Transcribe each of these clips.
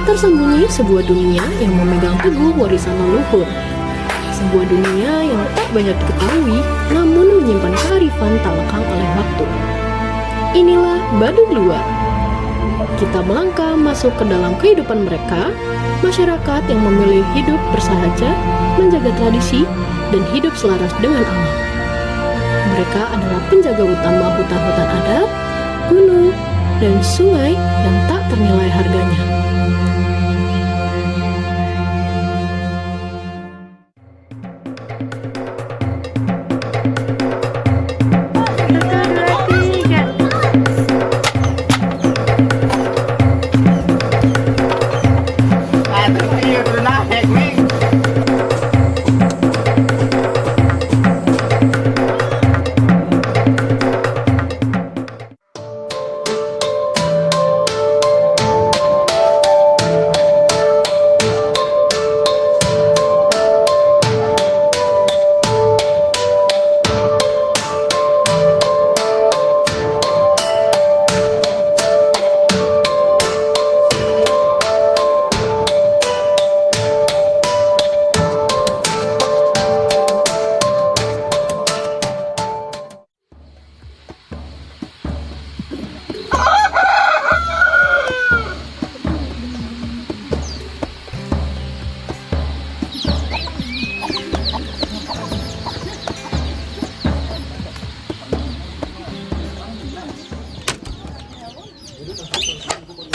Tersembunyi sebuah dunia yang memegang teguh warisan leluhur. Sebuah dunia yang tak banyak diketahui, namun menyimpan kearifan tak lekang oleh waktu. Inilah Baduy Luar. Kita melangkah masuk ke dalam kehidupan mereka, masyarakat yang memilih hidup bersahaja, menjaga tradisi, dan hidup selaras dengan alam. Mereka adalah penjaga utama hutan-hutan adat, gunung, dan sungai yang tak ternilai harganya.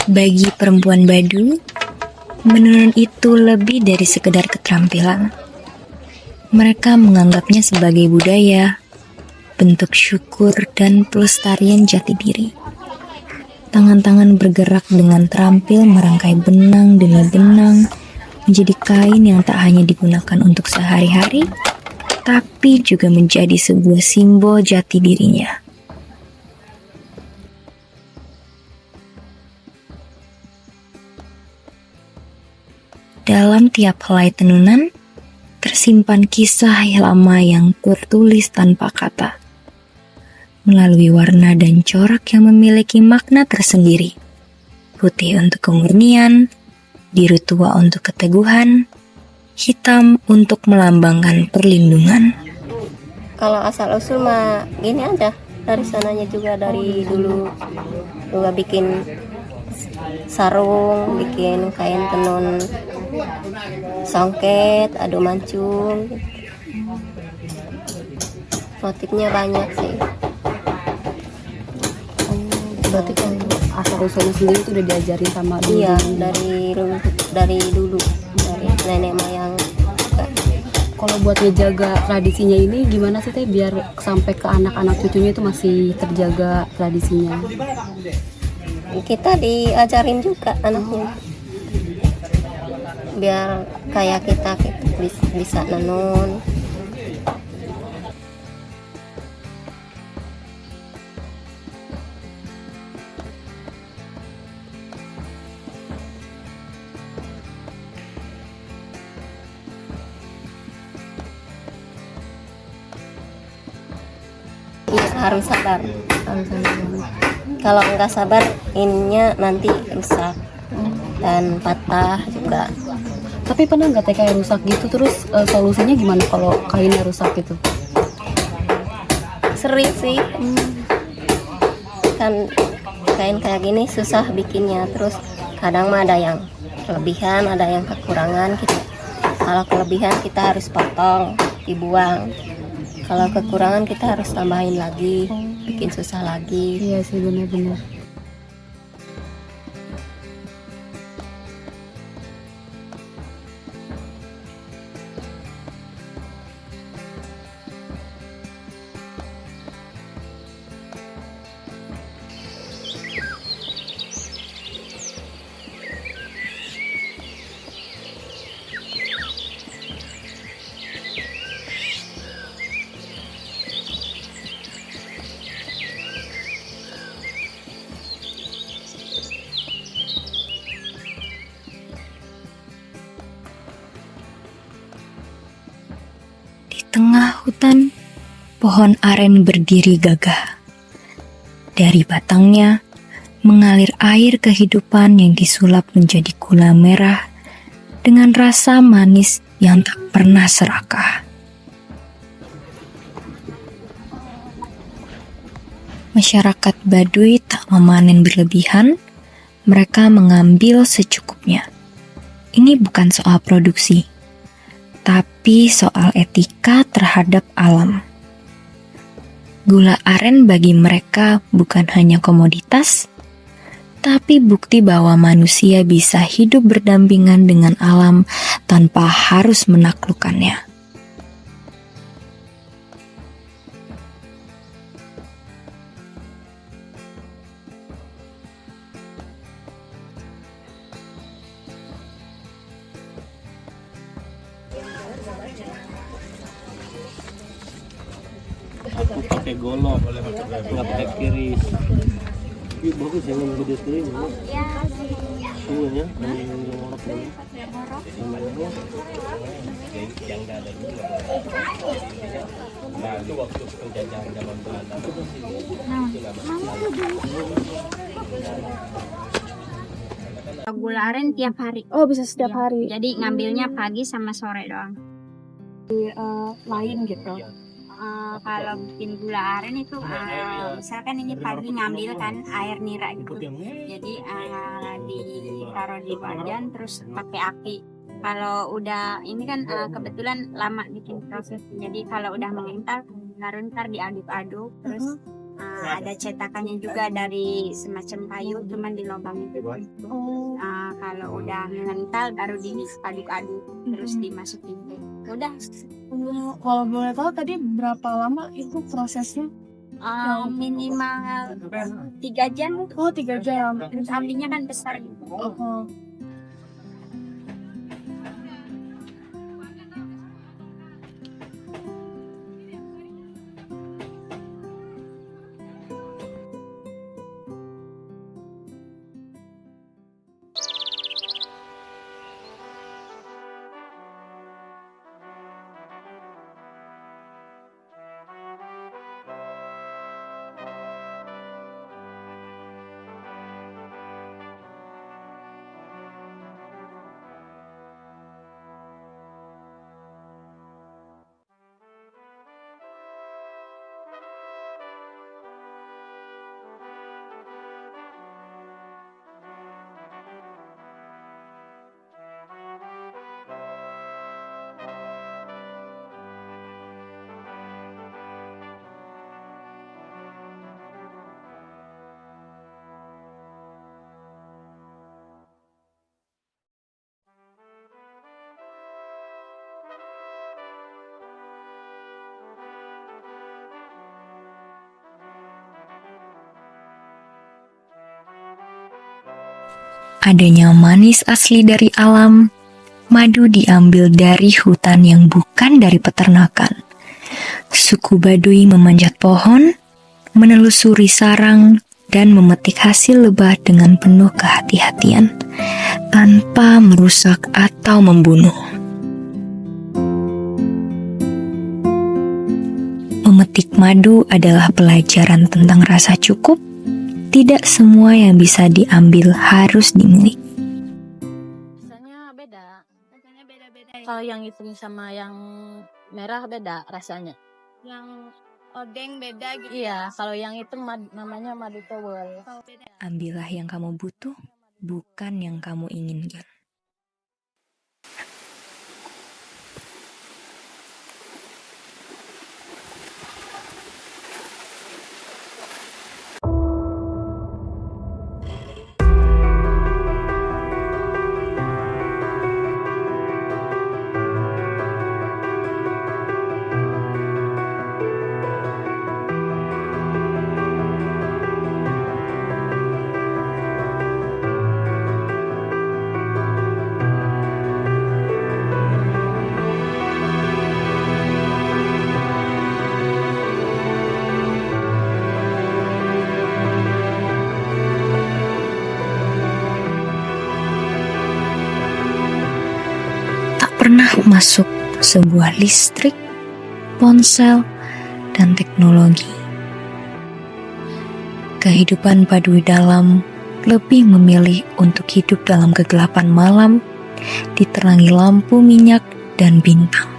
Bagi perempuan Baduy, menenun itu lebih dari sekedar keterampilan. Mereka menganggapnya sebagai budaya, bentuk syukur dan pelestarian jati diri. Tangan-tangan bergerak dengan terampil merangkai benang demi benang menjadi kain yang tak hanya digunakan untuk sehari-hari, tapi juga menjadi sebuah simbol jati dirinya. Dalam tiap helai tenunan, tersimpan kisah lama yang tertulis tanpa kata. Melalui warna dan corak yang memiliki makna tersendiri. Putih untuk kemurnian, biru tua untuk keteguhan, hitam untuk melambangkan perlindungan. Kalau asal-usul mah gini aja, dari sananya juga dari dulu juga bikin sarung, bikin kain tenun songket, adu mancung. Motifnya banyak sih. Berarti kan asal-usulnya sendiri itu udah diajarin sama dulu? Iya, dari dulu, dari nenek moyang. Kalau buat ngejaga tradisinya ini gimana sih Teh biar sampai ke anak-anak cucunya itu masih terjaga tradisinya? Kita diajarin juga anaknya biar kayak kita bisa nenun. Iya, harus sabar. Kalau nggak sabar, ininya nanti rusak dan patah juga. Tapi pernah nggak Teh kayak rusak gitu, terus solusinya gimana kalau kainnya rusak gitu? Sering sih. Kan kain kayak gini susah bikinnya, terus kadang mah ada yang kelebihan, ada yang kekurangan. Kalau kelebihan kita harus potong, dibuang. Kalau kekurangan kita harus tambahin lagi, bikin susah lagi. Iya sih, benar-benar. Tengah hutan, pohon aren berdiri gagah. Dari batangnya, mengalir air kehidupan yang disulap menjadi gula merah dengan rasa manis yang tak pernah serakah. Masyarakat Baduy tak memanen berlebihan, mereka mengambil secukupnya. Ini bukan soal produksi, tapi soal etika terhadap alam. Gula aren bagi mereka bukan hanya komoditas, tapi bukti bahwa manusia bisa hidup berdampingan dengan alam tanpa harus menaklukkannya. Pakai golok, nggak pakai kiris. Ini bagus ya, yang gede sekali ini. Semuanya, yang ngorok ini. Yang nggak ada dulu. Nah, itu waktu penjajahan zaman Belanda. Gula aren tiap hari. Oh, bisa setiap hari. Jadi ngambilnya pagi sama sore doang. Lain gitu. Kalau bikin gula aren itu misalkan ini pagi ngambil kan air nira gitu. Jadi ditaruh di wajan terus pakai api. Kalau udah ini kan kebetulan lama bikin proses. Jadi kalau udah mengental baru ntar diaduk-aduk terus ada cetakannya juga dari semacam kayu cuman dilobangin gitu. Kalau udah mengental baru diaduk-aduk terus dimasukin. Udah. Kalau boleh tahu tadi berapa lama itu prosesnya? Minimal 3 jam. Oh, 3 jam. Terus apinya kan besar gitu. Adanya manis asli dari alam, madu diambil dari hutan yang bukan dari peternakan. Suku Baduy memanjat pohon, menelusuri sarang, dan memetik hasil lebah dengan penuh kehati-hatian, tanpa merusak atau membunuh. Memetik madu adalah pelajaran tentang rasa cukup. Tidak semua yang bisa diambil harus dimiliki. Rasanya beda. Kalau yang hitam sama yang merah beda rasanya. Yang odeng beda gitu. Iya, kalau yang itu namanya madu towel. Ambillah yang kamu butuh, bukan yang kamu inginkan. Pernah masuk sebuah listrik, ponsel, dan teknologi. Kehidupan Baduy dalam lebih memilih untuk hidup dalam kegelapan malam, diterangi lampu minyak dan bintang.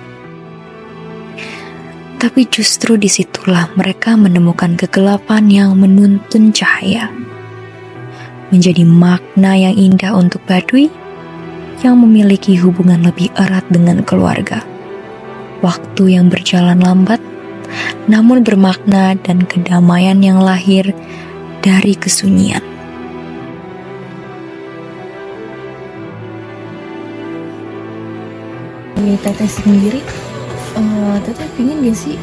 Tapi justru disitulah mereka menemukan kegelapan yang menuntun cahaya. Menjadi makna yang indah untuk Baduy yang memiliki hubungan lebih erat dengan keluarga. Waktu yang berjalan lambat, namun bermakna dan kedamaian yang lahir dari kesunyian. Teteh sendiri, Teteh pingin gak sih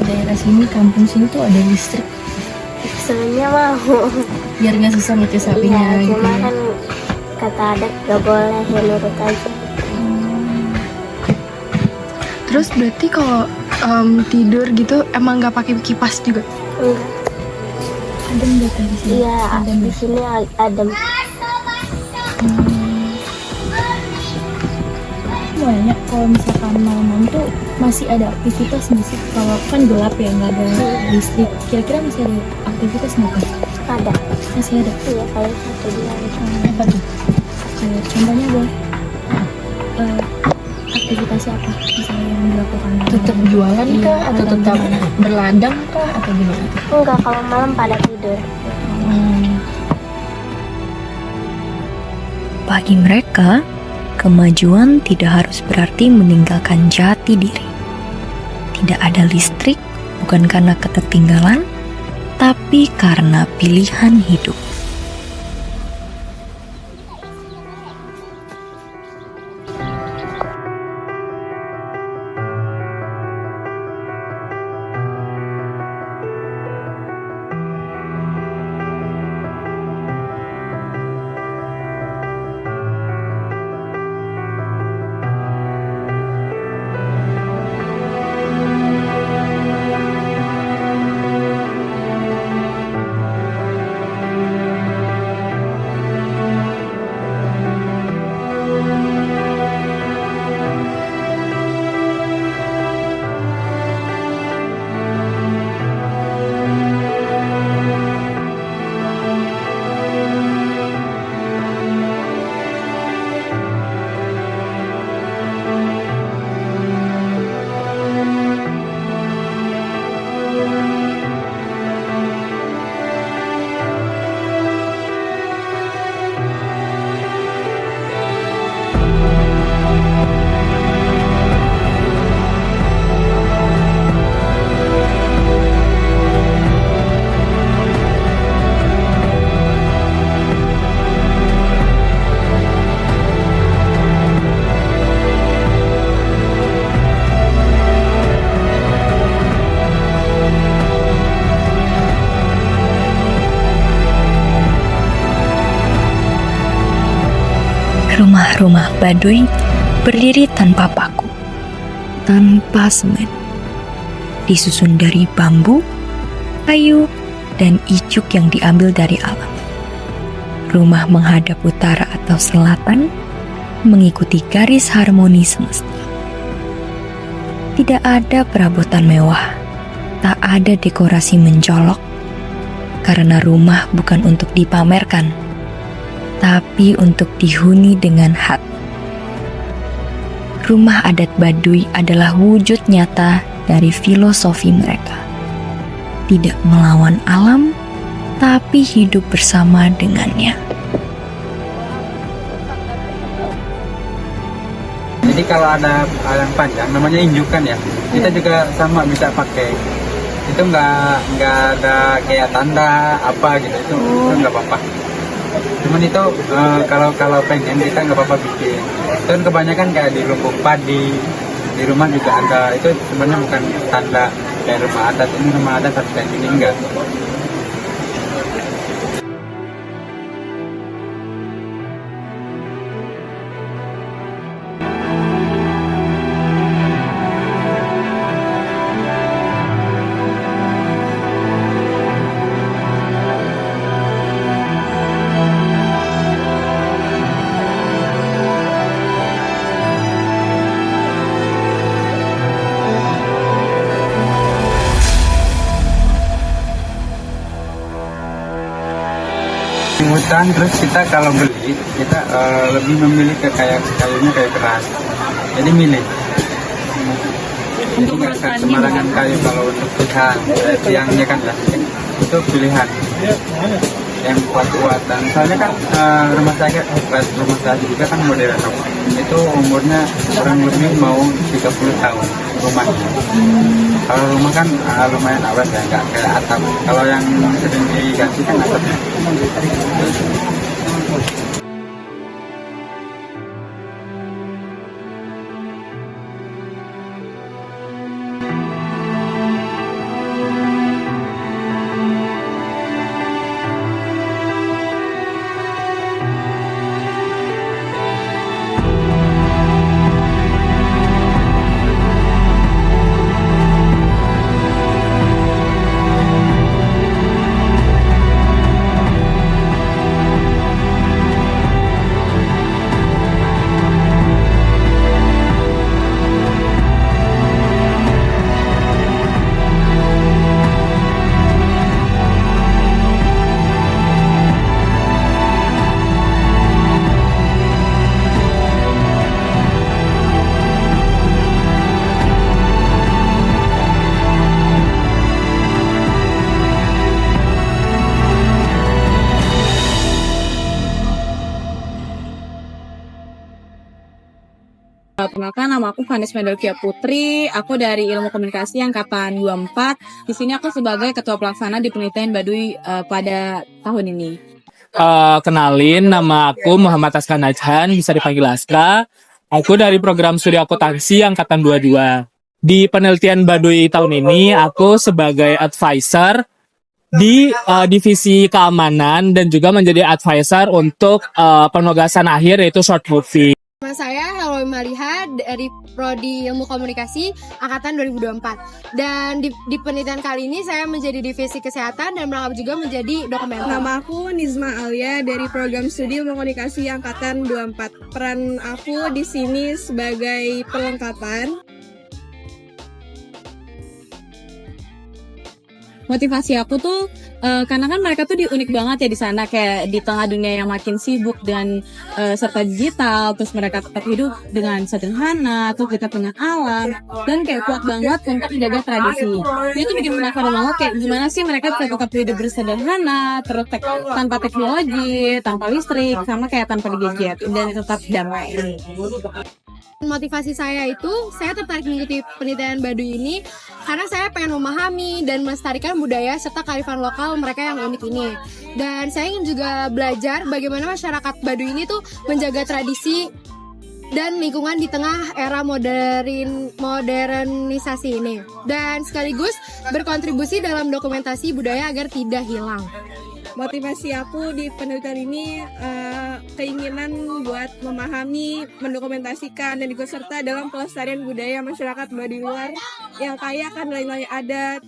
daerah sini, kampung sini tuh ada listrik Sebenarnya mau. biar gak susah nyuci sapinya Iya, gitu cuma ya? kan kata adat gak boleh, ya nurut aja. Terus berarti kalau tidur gitu emang nggak pakai kipas juga? Enggak. Adem gitu di sini. Iya, Adem. di sini adem. Banyak kalau misalkan malam-malam tuh masih ada aktivitas nggak sih? Kalau kan gelap ya, nggak ada listrik. Kira-kira masih ada aktivitas nggak kan? Ada. Masih ada. Iya, kalau satu bulan. Apa tuh? Contohnya boleh. Aktivitasnya apa? Misalnya yang dilakukan? Tetap jualan kah? Atau tetap berladang kah? Atau gimana? Enggak, kalau malam pada tidur. Bagi mereka, kemajuan tidak harus berarti meninggalkan jati diri. Tidak ada listrik bukan karena ketertinggalan, tapi karena pilihan hidup. Rumah-rumah Baduy berdiri tanpa paku, tanpa semen, disusun dari bambu, kayu, dan ijuk yang diambil dari alam. Rumah menghadap utara atau selatan, mengikuti garis harmoni semesta. Tidak ada perabotan mewah, tak ada dekorasi mencolok, karena rumah bukan untuk dipamerkan, tapi untuk dihuni dengan hati. Rumah adat Baduy adalah wujud nyata dari filosofi mereka. Tidak melawan alam, tapi hidup bersama dengannya. Jadi kalau ada yang panjang, namanya injukan ya. Kita juga sama bisa pakai. Itu nggak ada kayak tanda apa gitu. Itu nggak apa-apa. Cuman itu kalau pengen kita nggak apa-apa bikin. Dan kebanyakan kayak di lumbung padi, di rumah juga ada. Itu sebenarnya bukan tanda kayak rumah adat. Ini rumah adat harus kayak gini, enggak. hutan, terus kita kalau beli kita lebih memilih ke kayunya kayu keras, jadi milih. Jadi nggak sembarangan kayu kalau untuk tiangnya kan lah, itu pilihan yang kuat-kuat. Dan soalnya kan rumah saya juga kan modern, itu umurnya kurang lebih mau 30 tahun rumahnya. Kalau rumah kan lumayan awet ya, nggak kayak atap. Kalau yang sering diganti kan atapnya. Perkenalkan, nama aku Vanes Medelkia Putri. Aku dari Ilmu Komunikasi Angkatan 24. Di sini aku sebagai Ketua Pelaksana di Penelitian Baduy pada tahun ini. Kenalin, nama aku Muhammad Aska Najhan, bisa dipanggil Aska. Aku dari program studi akuntansi Angkatan 22. Di penelitian Baduy tahun ini, aku sebagai advisor di divisi keamanan dan juga menjadi advisor untuk penugasan akhir yaitu short movie. Nama saya Helmi Maliha dari Prodi Ilmu Komunikasi Angkatan 2024. Dan di penelitian kali ini saya menjadi divisi kesehatan dan merangkap juga menjadi dokumenter. Nama aku Nizma Alia dari program studi Ilmu Komunikasi Angkatan 24. Peran aku di sini sebagai perlengkapan. Motivasi aku tuh karena kan mereka tuh unik banget ya di sana, kayak di tengah dunia yang makin sibuk dan serta digital, terus mereka tetap hidup dengan sederhana, terus dekat dengan alam, dan kayak kuat banget untuk menjaga tradisi. Itu tuh bikin penasaran banget kayak gimana sih mereka tetap hidup bersederhana, terus tanpa teknologi, tanpa listrik, sama kayak tanpa gadget, dan tetap damai. Motivasi saya itu, saya tertarik mengikuti penelitian Baduy ini karena saya pengen memahami dan melestarikan budaya serta kearifan lokal mereka yang unik ini. Dan saya ingin juga belajar bagaimana masyarakat Baduy ini tuh menjaga tradisi dan lingkungan di tengah era modernisasi ini. Dan sekaligus berkontribusi dalam dokumentasi budaya agar tidak hilang. Motivasi aku di penelitian ini keinginan buat memahami, mendokumentasikan, dan ikut serta dalam pelestarian budaya masyarakat Baduy luar yang kaya akan nilai-nilai adat.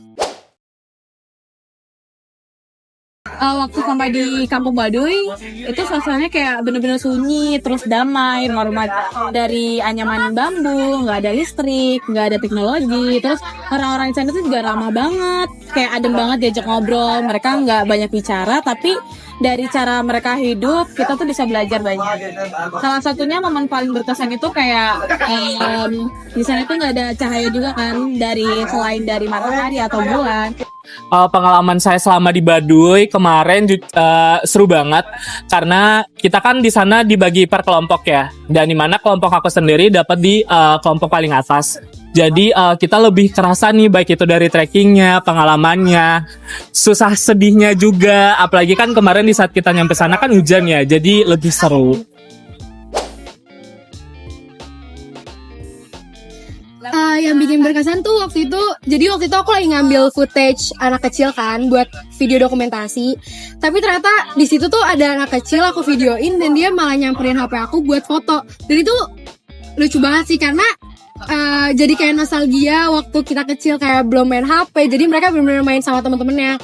Waktu sampai di Kampung Baduy itu suasananya kayak bener-bener sunyi, terus damai, rumah-rumah dari anyaman bambu, nggak ada listrik, nggak ada teknologi, terus orang-orang di sana tuh juga ramah banget, kayak adem banget diajak ngobrol. Mereka nggak banyak bicara, tapi dari cara mereka hidup kita tuh bisa belajar banyak. Salah satunya momen paling berkesan itu kayak di sana tuh nggak ada cahaya juga kan, selain dari matahari atau bulan. Pengalaman saya selama di Baduy kemarin seru banget karena kita kan di sana dibagi per kelompok ya, dan di mana kelompok aku sendiri dapat di kelompok paling atas. Jadi kita lebih kerasa nih, baik itu dari trekkingnya, pengalamannya, susah sedihnya juga. Apalagi kan kemarin di saat kita nyampe sana kan hujan ya, jadi lebih seru. Yang bikin berkesan tuh waktu itu aku lagi ngambil footage anak kecil kan buat video dokumentasi. Tapi ternyata di situ tuh ada anak kecil aku videoin dan dia malah nyamperin HP aku buat foto. Dan itu lucu banget sih karena jadi kayak nostalgia waktu kita kecil kayak belum main HP. Jadi mereka benar-benar main sama teman-temannya.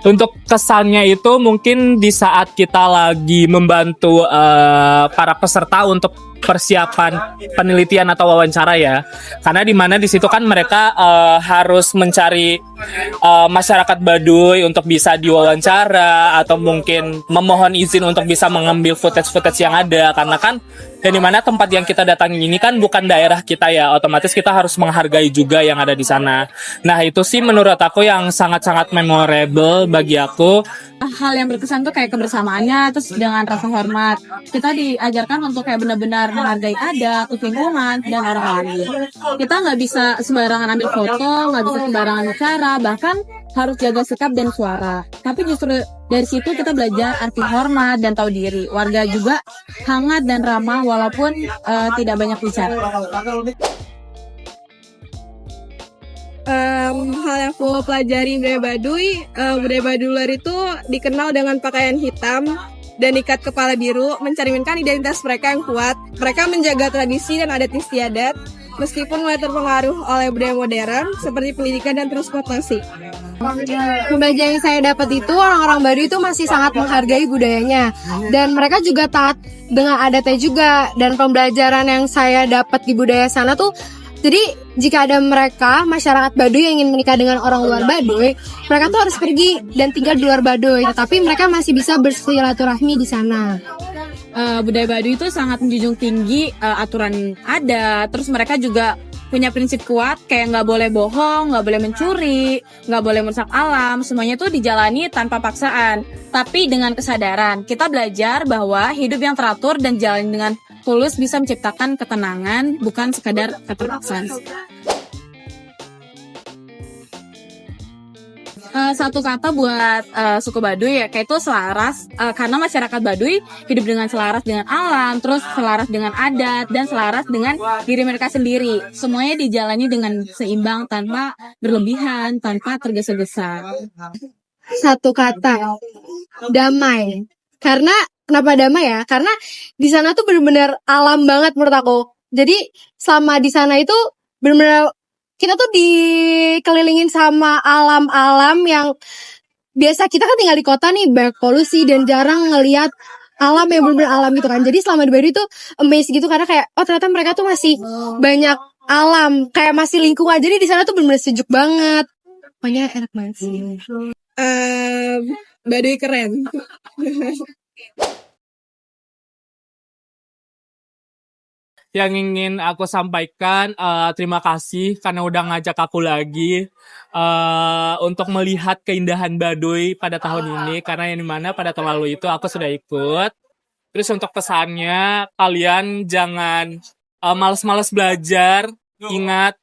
Untuk kesannya itu mungkin di saat kita lagi membantu para peserta untuk persiapan penelitian atau wawancara ya, karena di mana di situ kan mereka harus mencari masyarakat Baduy untuk bisa diwawancara atau mungkin memohon izin untuk bisa mengambil footage yang ada, karena kan dan di mana tempat yang kita datangi ini kan bukan daerah kita ya, otomatis kita harus menghargai juga yang ada di sana. Nah itu sih menurut aku yang sangat-sangat memorable bagi aku. Hal yang berkesan tuh kayak kebersamaannya, terus dengan rasa hormat. Kita diajarkan untuk kayak benar-benar menghargai adat, lingkungan, dan orang lain. Kita nggak bisa sembarangan ambil foto, nggak bisa sembarangan bicara, bahkan harus jaga sikap dan suara. Tapi justru dari situ kita belajar arti hormat dan tahu diri. Warga juga hangat dan ramah walaupun tidak banyak bicara. Hal yang aku pelajari budaya Baduy luar itu dikenal dengan pakaian hitam dan ikat kepala biru, mencerminkan identitas mereka yang kuat. Mereka menjaga tradisi dan adat istiadat, meskipun mulai terpengaruh oleh budaya modern seperti pendidikan dan transportasi. Pembelajaran yang saya dapat itu orang-orang Baduy itu masih sangat menghargai budayanya dan mereka juga taat dengan adatnya juga. Dan pembelajaran yang saya dapat di budaya sana tuh, jadi jika ada masyarakat Baduy yang ingin menikah dengan orang luar Baduy, mereka tuh harus pergi dan tinggal di luar Baduy, tetapi mereka masih bisa bersilaturahmi di sana. Budaya Baduy itu sangat menjunjung tinggi aturan adat, terus mereka juga punya prinsip kuat kayak nggak boleh bohong, nggak boleh mencuri, nggak boleh merusak alam, semuanya tuh dijalani tanpa paksaan, tapi dengan kesadaran. Kita belajar bahwa hidup yang teratur dan jalan dengan tulus bisa menciptakan ketenangan, bukan sekadar keterpaksaan. Satu kata buat suku Baduy ya, kayak itu selaras, karena masyarakat Baduy hidup dengan selaras dengan alam, terus selaras dengan adat, dan selaras dengan diri mereka sendiri. Semuanya dijalani dengan seimbang, tanpa berlebihan, tanpa tergesa-gesa. Satu kata, damai. Karena kenapa damai ya? Karena di sana tuh benar-benar alam banget menurut aku. Jadi selama di sana itu benar-benar kita tuh dikelilingin sama alam-alam yang biasa kita kan tinggal di kota nih, banyak polusi dan jarang ngelihat alam yang benar-benar alam gitu kan. Jadi selama di Baduy tuh amazed gitu karena kayak ternyata mereka tuh masih banyak alam, kayak masih lingkungan. Jadi di sana tuh benar-benar sejuk banget. Pokoknya enak banget sih. Baduy keren. Yang ingin aku sampaikan, terima kasih karena udah ngajak aku lagi untuk melihat keindahan Baduy pada tahun ini, karena yang dimana pada tahun lalu itu aku sudah ikut. Terus untuk pesannya, kalian jangan males-males belajar. Ingat,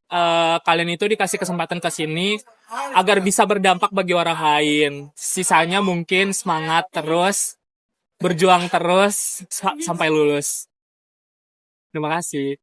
kalian itu dikasih kesempatan ke sini agar bisa berdampak bagi orang lain. Sisanya mungkin semangat terus, berjuang terus sampai lulus. Terima kasih.